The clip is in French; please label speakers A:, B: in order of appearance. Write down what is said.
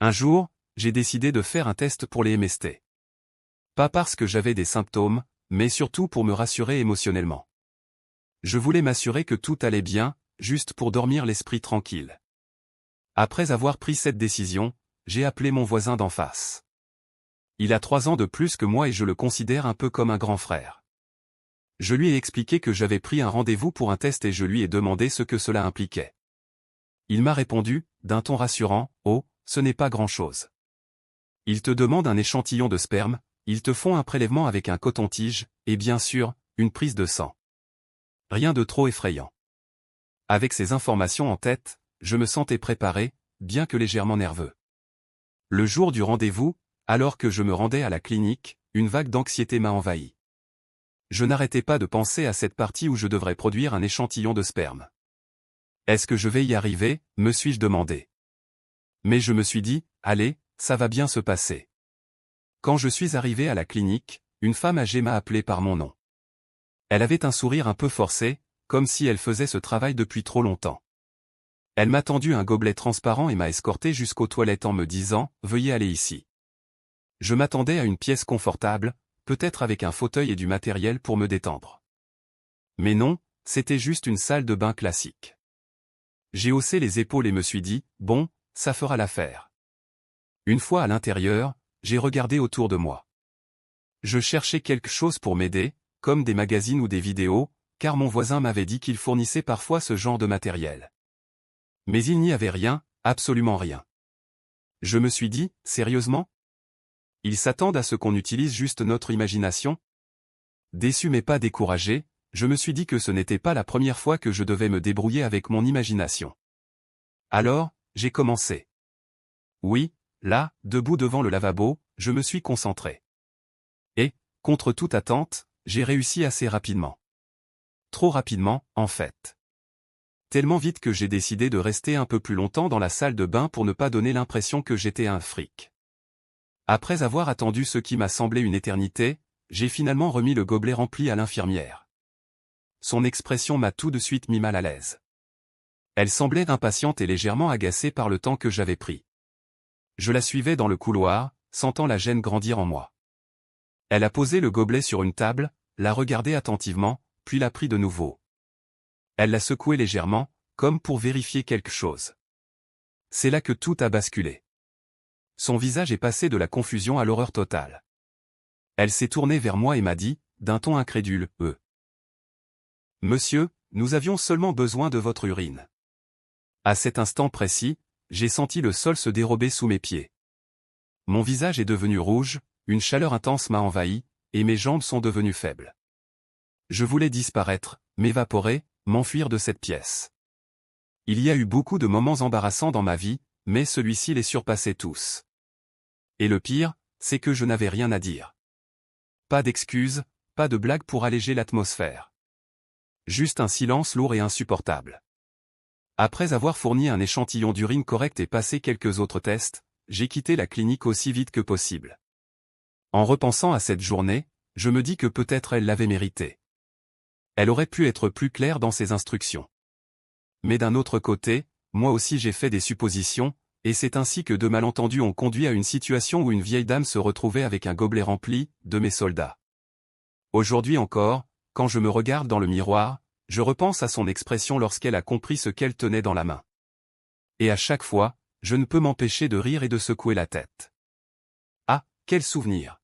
A: Un jour, j'ai décidé de faire un test pour les MST. Pas parce que j'avais des symptômes, mais surtout pour me rassurer émotionnellement. Je voulais m'assurer que tout allait bien, juste pour dormir l'esprit tranquille. Après avoir pris cette décision, j'ai appelé mon voisin d'en face. Il a 3 ans de plus que moi et je le considère un peu comme un grand frère. Je lui ai expliqué que j'avais pris un rendez-vous pour un test et je lui ai demandé ce que cela impliquait. Il m'a répondu, d'un ton rassurant, « Oh, ce n'est pas grand-chose. Ils te demandent un échantillon de sperme, ils te font un prélèvement avec un coton-tige, et bien sûr, une prise de sang. Rien de trop effrayant. » Avec ces informations en tête, je me sentais préparé, bien que légèrement nerveux. Le jour du rendez-vous, alors que je me rendais à la clinique, une vague d'anxiété m'a envahi. Je n'arrêtais pas de penser à cette partie où je devrais produire un échantillon de sperme. Est-ce que je vais y arriver, me suis-je demandé. Mais je me suis dit, allez, ça va bien se passer. Quand je suis arrivé à la clinique, une femme âgée m'a appelé par mon nom. Elle avait un sourire un peu forcé, comme si elle faisait ce travail depuis trop longtemps. Elle m'a tendu un gobelet transparent et m'a escorté jusqu'aux toilettes en me disant, « Veuillez aller ici. » Je m'attendais à une pièce confortable, peut-être avec un fauteuil et du matériel pour me détendre. Mais non, c'était juste une salle de bain classique. J'ai haussé les épaules et me suis dit, bon, ça fera l'affaire. Une fois à l'intérieur, j'ai regardé autour de moi. Je cherchais quelque chose pour m'aider, comme des magazines ou des vidéos, car mon voisin m'avait dit qu'il fournissait parfois ce genre de matériel. Mais il n'y avait rien, absolument rien. Je me suis dit, sérieusement ? Ils s'attendent à ce qu'on utilise juste notre imagination ? Déçu mais pas découragé, je me suis dit que ce n'était pas la première fois que je devais me débrouiller avec mon imagination. Alors, j'ai commencé. Oui, là, debout devant le lavabo, je me suis concentré. Et, contre toute attente, j'ai réussi assez rapidement. Trop rapidement, en fait. Tellement vite que j'ai décidé de rester un peu plus longtemps dans la salle de bain pour ne pas donner l'impression que j'étais un fric. Après avoir attendu ce qui m'a semblé une éternité, j'ai finalement remis le gobelet rempli à l'infirmière. Son expression m'a tout de suite mis mal à l'aise. Elle semblait impatiente et légèrement agacée par le temps que j'avais pris. Je la suivais dans le couloir, sentant la gêne grandir en moi. Elle a posé le gobelet sur une table, l'a regardé attentivement, puis l'a pris de nouveau. Elle l'a secoué légèrement, comme pour vérifier quelque chose. C'est là que tout a basculé. Son visage est passé de la confusion à l'horreur totale. Elle s'est tournée vers moi et m'a dit, d'un ton incrédule, « Monsieur, nous avions seulement besoin de votre urine. » À cet instant précis, j'ai senti le sol se dérober sous mes pieds. Mon visage est devenu rouge, une chaleur intense m'a envahi, et mes jambes sont devenues faibles. Je voulais disparaître, m'évaporer, m'enfuir de cette pièce. Il y a eu beaucoup de moments embarrassants dans ma vie, mais celui-ci les surpassait tous. Et le pire, c'est que je n'avais rien à dire. Pas d'excuses, pas de blagues pour alléger l'atmosphère. Juste un silence lourd et insupportable. Après avoir fourni un échantillon d'urine correct et passé quelques autres tests, j'ai quitté la clinique aussi vite que possible. En repensant à cette journée, je me dis que peut-être elle l'avait mérité. Elle aurait pu être plus claire dans ses instructions. Mais d'un autre côté, moi aussi j'ai fait des suppositions, et c'est ainsi que deux malentendus ont conduit à une situation où une vieille dame se retrouvait avec un gobelet rempli de mes soldats. Aujourd'hui encore, quand je me regarde dans le miroir, je repense à son expression lorsqu'elle a compris ce qu'elle tenait dans la main. Et à chaque fois, je ne peux m'empêcher de rire et de secouer la tête. Ah, quel souvenir!